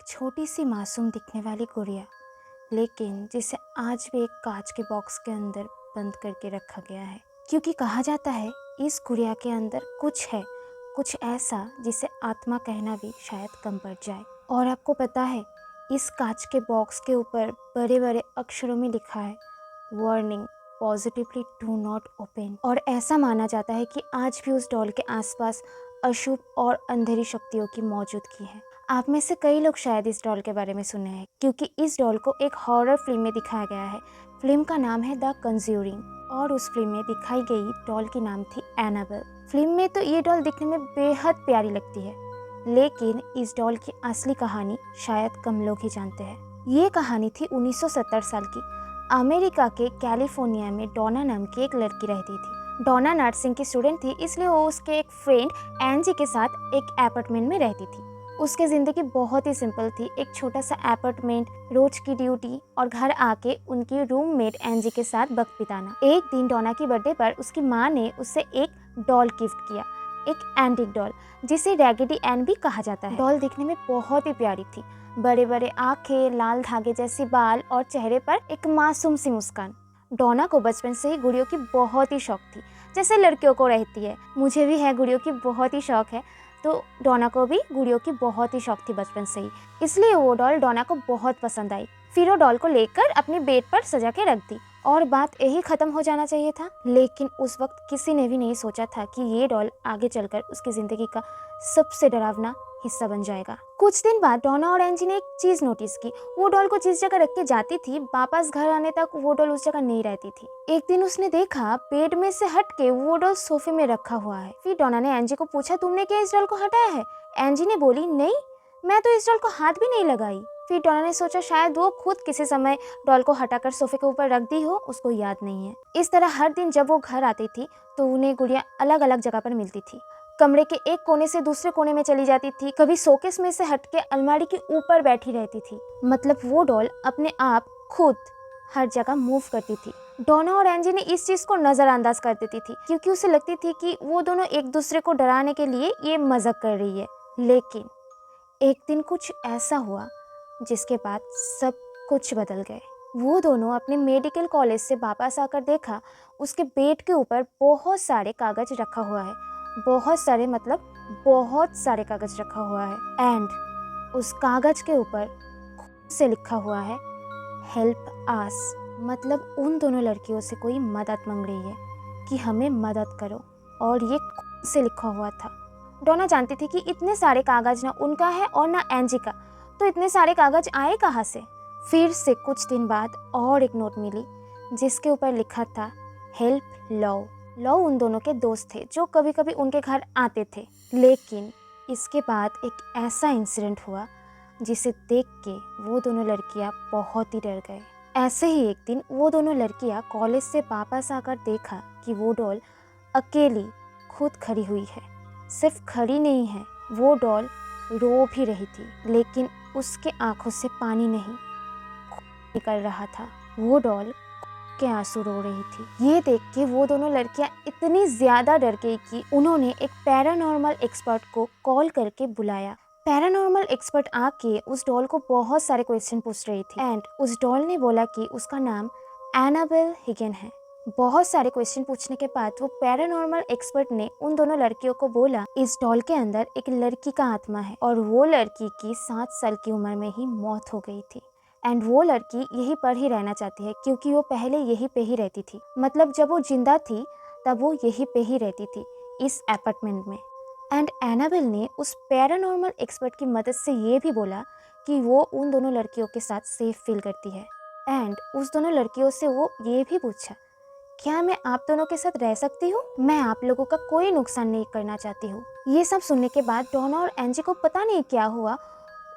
छोटी सी मासूम दिखने वाली गुड़िया, लेकिन जिसे आज भी एक कांच के बॉक्स के अंदर बंद करके रखा गया है, क्योंकि कहा जाता है इस गुड़िया के अंदर कुछ है, कुछ ऐसा जिसे आत्मा कहना भी शायद कम पड़ जाए। और आपको पता है, इस कांच के बॉक्स के ऊपर बड़े बड़े अक्षरों में लिखा है, warning, positively do not open. और ऐसा माना जाता है कि आज भी उस डॉल के आसपास अशुभ और अंधेरी शक्तियों की मौजूदगी है। आप में से कई लोग शायद इस डॉल के बारे में सुने हैं, क्योंकि इस डॉल को एक हॉरर फिल्म में दिखाया गया है। फिल्म का नाम है द कंज्यूरिंग और उस फिल्म में दिखाई गई डॉल की नाम थी एनाबेल। फिल्म में तो ये डॉल दिखने में बेहद प्यारी लगती है, लेकिन इस डॉल की असली कहानी शायद कम लोग ही जानते हैं। ये कहानी थी 1970 साल की। अमेरिका के कैलिफोर्निया में डोना नाम की एक लड़की रहती थी। डोना नर्सिंग की स्टूडेंट थी, इसलिए वो उसके एक फ्रेंड एंजी के साथ एक अपार्टमेंट में रहती थी। उसकी ज़िंदगी बहुत ही सिंपल थी, एक छोटा सा अपार्टमेंट, रोज की ड्यूटी और घर आके उनकी रूममेट एंजी के साथ वक्त बिताना। एक दिन डोना की बर्थडे पर उसकी माँ ने उसे एक डॉल गिफ्ट किया, एक एंटिक डॉल जिसे रैगेडी एन भी कहा जाता है। डॉल दिखने में बहुत ही प्यारी थी, बड़े बड़े आंखें, लाल धागे जैसे बाल और चेहरे पर एक मासूम सी मुस्कान। डोना को बचपन से ही गुड़ियों की बहुत ही शौक थी, जैसे लड़कियों को रहती है। मुझे भी है, गुड़ियों की बहुत ही शौक है, तो डोना को भी गुड़ियों की बहुत ही शौक थी बचपन से ही, इसलिए वो डॉल डोना को बहुत पसंद आई। फिर वो डॉल को लेकर अपने बेड पर सजा के रख दी और बात यही खत्म हो जाना चाहिए था। लेकिन उस वक्त किसी ने भी नहीं सोचा था कि ये डॉल आगे चलकर उसकी जिंदगी का सबसे डरावना हिस्सा बन जाएगा। कुछ दिन बाद डोना और एंजी ने एक चीज नोटिस की, वो डॉल को जिस जगह रख के जाती थी, वापस घर आने तक वो डॉल उस जगह नहीं रहती थी। एक दिन उसने देखा बेड में से हट के वो डॉल सोफे में रखा हुआ है। फिर डोना ने एंजी को पूछा, तुमने क्या इस डॉल को हटाया है? एंजी ने बोली, नहीं, मैं तो इस डॉल को हाथ भी नहीं लगाई। फिर डोना ने सोचा शायद वो खुद किसी समय डॉल को हटाकर सोफे के ऊपर रख दी हो, उसको याद नहीं है। इस तरह हर दिन जब वो घर आती थी तो उन्हें गुड़िया अलग अलग जगह पर मिलती थी। कमरे के एक कोने से दूसरे कोने में चली जाती थी, कभी शोकेस में से हटके अलमारी के ऊपर बैठी रहती थी। मतलब वो डॉल अपने आप खुद हर जगह मूव करती थी। डोना और एंजी ने इस चीज को नजरअंदाज कर देती थी, क्योंकि उसे लगती थी कि वो दोनों एक दूसरे को डराने के लिए ये मजाक कर रही है। लेकिन एक दिन कुछ ऐसा हुआ जिसके बाद सब कुछ बदल गए। वो दोनों अपने मेडिकल कॉलेज से वापस आकर देखा, उसके बेड के ऊपर बहुत सारे कागज रखा हुआ है। बहुत सारे मतलब बहुत सारे कागज रखा हुआ है। एंड उस कागज के ऊपर खुद से लिखा हुआ है, हेल्प आस। मतलब उन दोनों लड़कियों से कोई मदद मांग रही है कि हमें मदद करो, और ये खुद से लिखा हुआ था। डोना जानती थी कि इतने सारे कागज ना उनका है और ना एंजी का, तो इतने सारे कागज आए कहाँ से? फिर से कुछ दिन बाद और एक नोट मिली जिसके ऊपर लिखा था, हेल्प लव। लव उन दोनों के दोस्त थे जो कभी कभी उनके घर आते थे। लेकिन इसके बाद एक ऐसा इंसिडेंट हुआ जिसे देख के वो दोनों लड़कियां बहुत ही डर गए। ऐसे ही एक दिन वो दोनों लड़कियां कॉलेज से वापस आकर देखा कि वो डॉल अकेली खुद खड़ी हुई है। सिर्फ खड़ी नहीं है, वो डॉल रो भी रही थी, लेकिन उसके आंखों से पानी नहीं निकल रहा था। वो डॉल के आंसू रो रही थी। ये देख के वो दोनों लड़कियां इतनी ज्यादा डर गई कि उन्होंने एक पैरानॉर्मल एक्सपर्ट को कॉल करके बुलाया। पैरानॉर्मल एक्सपर्ट आके उस डॉल को बहुत सारे क्वेश्चन पूछ रही थी। एंड उस डॉल ने बोला कि उसका नाम एनाबेल हिगन है। बहुत सारे क्वेश्चन पूछने के बाद वो पैरानॉर्मल एक्सपर्ट ने उन दोनों लड़कियों को बोला, इस डॉल के अंदर एक लड़की का आत्मा है और वो लड़की की 7 साल की उम्र में ही मौत हो गई थी। एंड वो लड़की यहीं पर ही रहना चाहती है, क्योंकि वो पहले यहीं पे ही रहती थी। मतलब जब वो जिंदा थी तब वो यहीं पे ही रहती थी, इस अपार्टमेंट में। एंड एनाबेल ने उस पैरानॉर्मल एक्सपर्ट की मदद से ये भी बोला कि वो उन दोनों लड़कियों के साथ सेफ फील करती है। एंड उस दोनों लड़कियों से वो ये भी पूछा, क्या मैं आप दोनों के साथ रह सकती हूँ? मैं आप लोगों का कोई नुकसान नहीं करना चाहती हूँ। ये सब सुनने के बाद डोना और एंजी को पता नहीं क्या हुआ,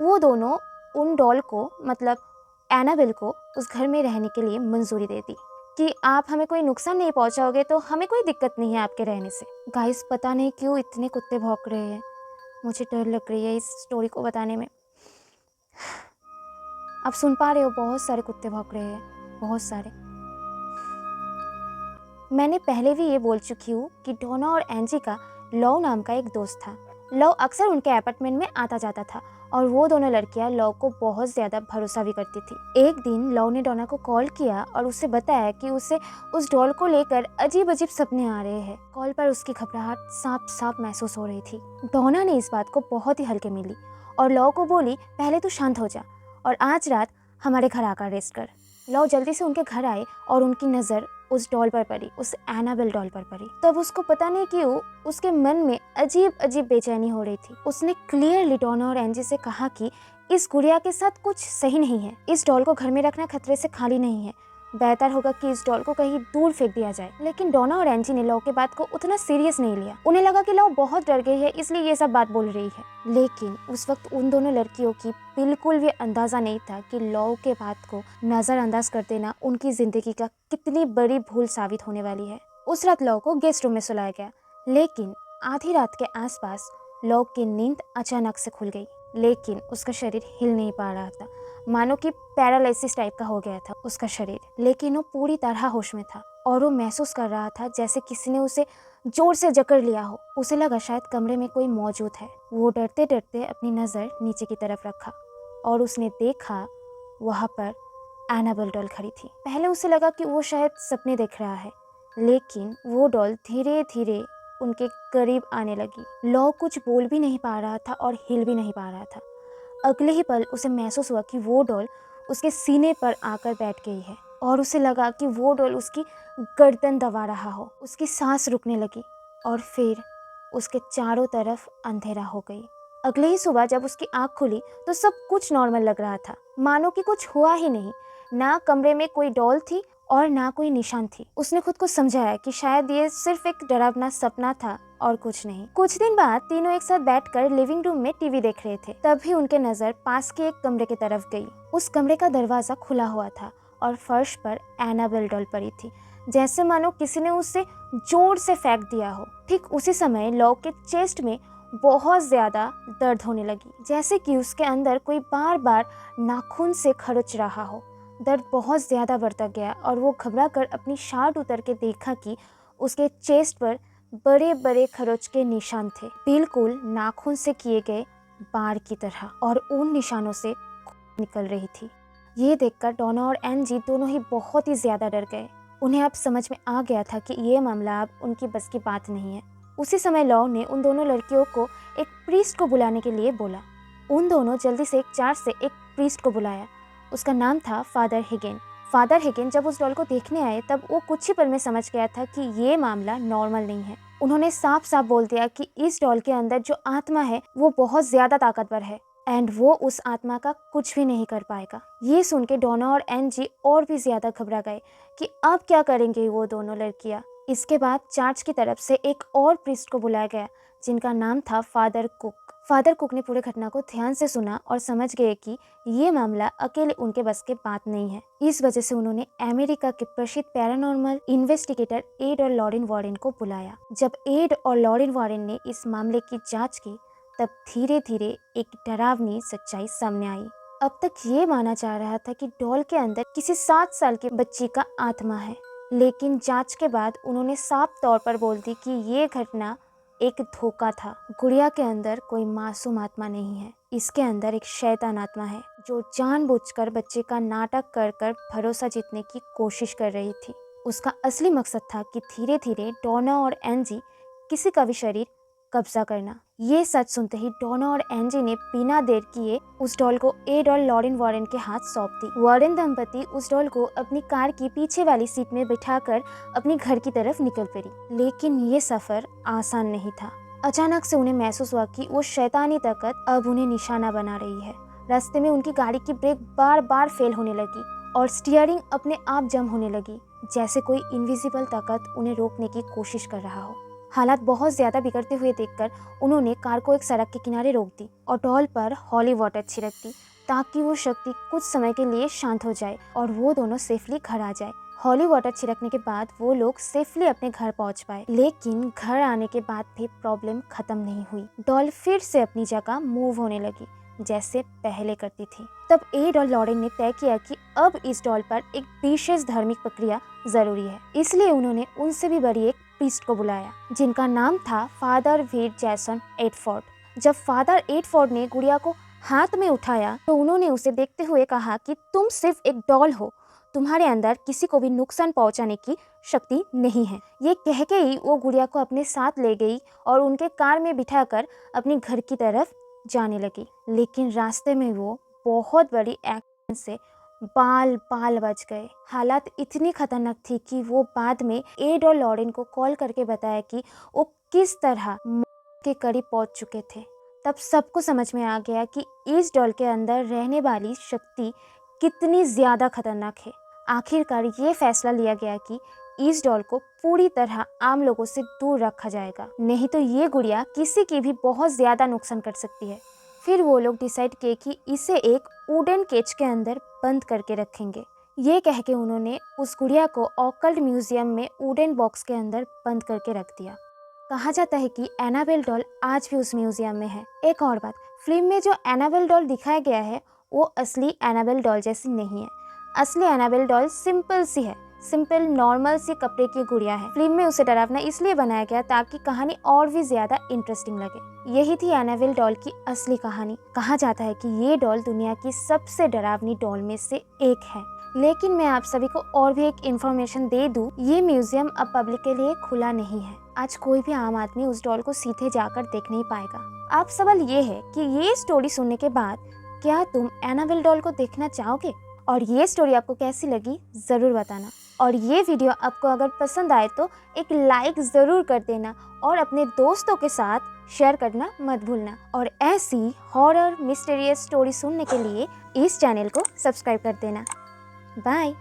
वो दोनों उन डॉल को मतलब एनाबेल को उस घर में रहने के लिए मंजूरी दे दी कि आप हमें कोई नुकसान नहीं पहुंचाओगे तो हमें कोई दिक्कत नहीं है आपके रहने से। गाइस, पता नहीं क्यों इतने कुत्ते भौंक रहे हैं, मुझे डर लग रही है इस स्टोरी को बताने में। आप सुन पा रहे हो, बहुत सारे कुत्ते भौंक रहे हैं, बहुत सारे। मैंने पहले भी ये बोल चुकी हूँ कि डोना और एंजी का लव नाम का एक दोस्त था। लव अक्सर उनके अपार्टमेंट में आता जाता था और वो दोनों लड़कियां लव को बहुत ज़्यादा भरोसा भी करती थी। एक दिन लव ने डोना को कॉल किया और उससे बताया कि उसे उस डॉल को लेकर अजीब अजीब सपने आ रहे हैं। कॉल पर उसकी घबराहट साफ साफ महसूस हो रही थी। डोना ने इस बात को बहुत ही हल्के में ली और लव को बोली, पहले तू शांत हो जा और आज रात हमारे घर आकर रेस्ट कर। लव जल्दी से उनके घर आए और उनकी नज़र उस डॉल पर पड़ी, उस एनाबेल डॉल पर पड़ी। तब उसको पता नहीं क्यों उसके मन में अजीब अजीब बेचैनी हो रही थी। उसने क्लियरली डोना और एंजी से कहा कि इस गुड़िया के साथ कुछ सही नहीं है। इस डॉल को घर में रखना खतरे से खाली नहीं है। बेहतर होगा कि इस डॉल को कहीं दूर फेंक दिया जाए। लेकिन डोना और एंजी ने लव के बात को उतना सीरियस नहीं लिया। उन्हें लगा कि लव बहुत डर गई है, इसलिए ये सब बात बोल रही है। लेकिन उस वक्त उन दोनों लड़कियों की बिल्कुल भी अंदाजा नहीं था कि लव के बात को नजरअंदाज कर देना उनकी जिंदगी का कितनी बड़ी भूल साबित होने वाली है। उस रात लव को गेस्ट रूम में सुलाया गया, लेकिन आधी रात के आसपास लव की नींद अचानक से खुल गई। लेकिन उसका शरीर हिल नहीं पा रहा था, मानो कि पैरालिसिस टाइप का हो गया था उसका शरीर। लेकिन वो पूरी तरह होश में था और वो महसूस कर रहा था जैसे किसी ने उसे जोर से जकड़ लिया हो। उसे लगा शायद कमरे में कोई मौजूद है। वो डरते डरते अपनी नज़र नीचे की तरफ रखा और उसने देखा वहाँ पर एनाबेल डॉल खड़ी थी। पहले उसे लगा कि वो शायद सपने देख रहा है, लेकिन वो डॉल धीरे धीरे उनके करीब आने लगी। लव कुछ बोल भी नहीं पा रहा था और हिल भी नहीं पा रहा था। अगले ही पल उसे महसूस हुआ कि वो डॉल उसके सीने पर आकर बैठ गई है और उसे लगा कि वो डॉल उसकी गर्दन दबा रहा हो। उसकी सांस रुकने लगी और फिर उसके चारों तरफ अंधेरा हो गई। अगले ही सुबह जब उसकी आंख खुली तो सब कुछ नॉर्मल लग रहा था, मानो कि कुछ हुआ ही नहीं। ना कमरे में कोई डॉल थी और ना कोई निशान थी। उसने खुद को समझाया कि शायद ये सिर्फ एक डरावना सपना था और कुछ नहीं। कुछ दिन बाद तीनों एक साथ बैठकर लिविंग रूम में टीवी देख रहे थे। तभी उनके नजर पास के एक कमरे की तरफ गई। उस कमरे का दरवाजा खुला हुआ था और फर्श पर एनाबेल डॉल पड़ी थी, जैसे मानो किसी ने उसे जोर से फेंक दिया हो। ठीक उसी समय लव के चेस्ट में बहुत ज्यादा दर्द होने लगी, जैसे कि उसके अंदर कोई बार बार नाखून से खरोच रहा हो। दर्द बहुत ज़्यादा बढ़ता गया और वो घबरा कर अपनी शर्ट उतर के देखा कि उसके चेस्ट पर बड़े बड़े खरोच के निशान थे, बिल्कुल नाखून से किए गए बार की तरह, और उन निशानों से खून निकल रही थी। ये देखकर डोना और एंजी दोनों ही बहुत ही ज़्यादा डर गए। उन्हें अब समझ में आ गया था कि ये मामला अब उनकी बस की बात नहीं है। उसी समय लव ने उन दोनों लड़कियों को एक प्रीस्ट को बुलाने के लिए बोला। उन दोनों जल्दी से एक चार्ज से एक प्रीस्ट को बुलाया। उसका नाम था फादर हिगेन। फादर हिगेन जब उस डॉल को देखने आए तब वो कुछ ही पल में समझ गया था कि ये मामला नॉर्मल नहीं है। उन्होंने साफ साफ बोल दिया कि इस डॉल के अंदर जो आत्मा है वो बहुत ज्यादा ताकतवर है एंड वो उस आत्मा का कुछ भी नहीं कर पाएगा। ये सुन के डोना और एनजी और भी ज्यादा घबरा गए कि अब क्या करेंगे वो दोनों लड़कियां। इसके बाद चर्च की तरफ से एक और प्रीस्ट को बुलाया गया जिनका नाम था फादर कुक। फादर कुक ने पूरे घटना को ध्यान से सुना और समझ गए कि ये मामला अकेले उनके बस के बात नहीं है। इस वजह से उन्होंने अमेरिका के प्रसिद्ध पैरानॉर्मल इन्वेस्टिगेटर एड और लॉरेन वॉरेन को बुलाया। जब एड और लॉरेन वॉरेन ने इस मामले की जांच की तब धीरे धीरे एक डरावनी सच्चाई सामने आई। अब तक ये माना जा रहा था कि डॉल के अंदर किसी 7 साल की बच्ची का आत्मा है, लेकिन जांच के बाद उन्होंने साफ तौर पर बोल दी कि ये घटना एक धोखा था। गुड़िया के अंदर कोई मासूम आत्मा नहीं है, इसके अंदर एक शैतान आत्मा है जो जानबूझकर बच्चे का नाटक कर कर भरोसा जीतने की कोशिश कर रही थी। उसका असली मकसद था कि धीरे धीरे डोना और एनजी किसी का भी शरीर कब्जा करना। ये सच सुनते ही डोना और एनजी ने बिना देर किए उस डॉल को एड और लॉरेन वॉरेन के हाथ सौंप दी। वॉरेन दंपति उस डॉल को अपनी कार की पीछे वाली सीट में बिठाकर अपनी घर की तरफ निकल पड़ी। लेकिन ये सफर आसान नहीं था। अचानक से उन्हें महसूस हुआ कि वो शैतानी ताकत अब उन्हें निशाना बना रही है। रास्ते में उनकी गाड़ी की ब्रेक बार बार फेल होने लगी और स्टीयरिंग अपने आप जम होने लगी, जैसे कोई इनविजिबल ताकत उन्हें रोकने की कोशिश कर रहा हो। हालात बहुत ज्यादा बिगड़ते हुए देखकर उन्होंने कार को एक सड़क के किनारे रोक दी और डॉल पर हॉली वाटर छिड़क दी ताकि वो शक्ति कुछ समय के लिए शांत हो जाए और वो दोनों सेफली घर आ जाए। हॉली वाटर छिड़कने के बाद वो लोग सेफली अपने घर पहुंच पाए, लेकिन घर आने के बाद भी प्रॉब्लम खत्म नहीं हुई। डॉल फिर से अपनी जगह मूव होने लगी जैसे पहले करती थी। तब एड और लॉरेन ने तय किया कि अब इस डॉल पर एक विशेष धार्मिक प्रक्रिया जरूरी है, इसलिए उन्होंने उनसे भी बड़ी एक प्रीस्ट को बुलाया जिनका नाम था फादर वीर जैसन एडफोर्ड। जब फादर एडफोर्ड ने गुड़िया को हाथ में उठाया तो उन्होंने उसे देखते हुए कहा कि तुम सिर्फ एक डॉल हो, तुम्हारे अंदर किसी को भी नुकसान पहुंचाने की शक्ति नहीं है। ये कह के ही वो गुड़िया को अपने साथ ले गई और उनके कार में बिठाकर अपने घर की तरफ जाने लगी। लेकिन रास्ते में वो बहुत बड़ी एक्सीडेंट से बाल बाल बच गए। हालात इतनी खतरनाक थी कि वो बाद में एड और लॉरेन को कॉल करके बताया कि वो किस तरह मौत के करीब पहुंच चुके थे। तब सबको समझ में आ गया कि इस डॉल के अंदर रहने वाली शक्ति कितनी ज़्यादा खतरनाक है। आखिरकार ये फैसला लिया गया कि इस डॉल को पूरी तरह आम लोगों से दूर रखा जाएगा, नहीं तो ये गुड़िया किसी की भी बहुत ज़्यादा नुकसान कर सकती है। फिर वो लोग डिसाइड किए कि इसे एक वुडन केज के अंदर बंद करके रखेंगे। ये कह के उन्होंने उस गुड़िया को ऑकल्ट म्यूजियम में वुडन बॉक्स के अंदर बंद करके रख दिया। कहा जाता है कि एनाबेल डॉल आज भी उस म्यूजियम में है। एक और बात, फिल्म में जो एनाबेल डॉल दिखाया गया है वो असली एनाबेल डॉल जैसी नहीं है। असली एनाबेल डॉल सिंपल सी है, सिंपल नॉर्मल सी कपड़े की गुड़िया है। फिल्म में उसे डरावना इसलिए बनाया गया ताकि कहानी और भी ज्यादा इंटरेस्टिंग लगे। यही थी एनाबेल डॉल की असली कहानी। कहा जाता है कि ये डॉल दुनिया की सबसे डरावनी डॉल में से एक है। लेकिन मैं आप सभी को और भी एक इन्फॉर्मेशन दे दूं, ये म्यूजियम अब पब्लिक के लिए खुला नहीं है। आज कोई भी आम आदमी उस डॉल को सीधे जाकर देख नहीं पाएगा। अब सवाल ये है कि ये स्टोरी सुनने के बाद क्या तुम एनाबेल डॉल को देखना चाहोगे? और ये स्टोरी आपको कैसी लगी ज़रूर बताना। और ये वीडियो आपको अगर पसंद आए तो एक लाइक ज़रूर कर देना और अपने दोस्तों के साथ शेयर करना मत भूलना। और ऐसी हॉरर मिस्टीरियस स्टोरी सुनने के लिए इस चैनल को सब्सक्राइब कर देना। बाय।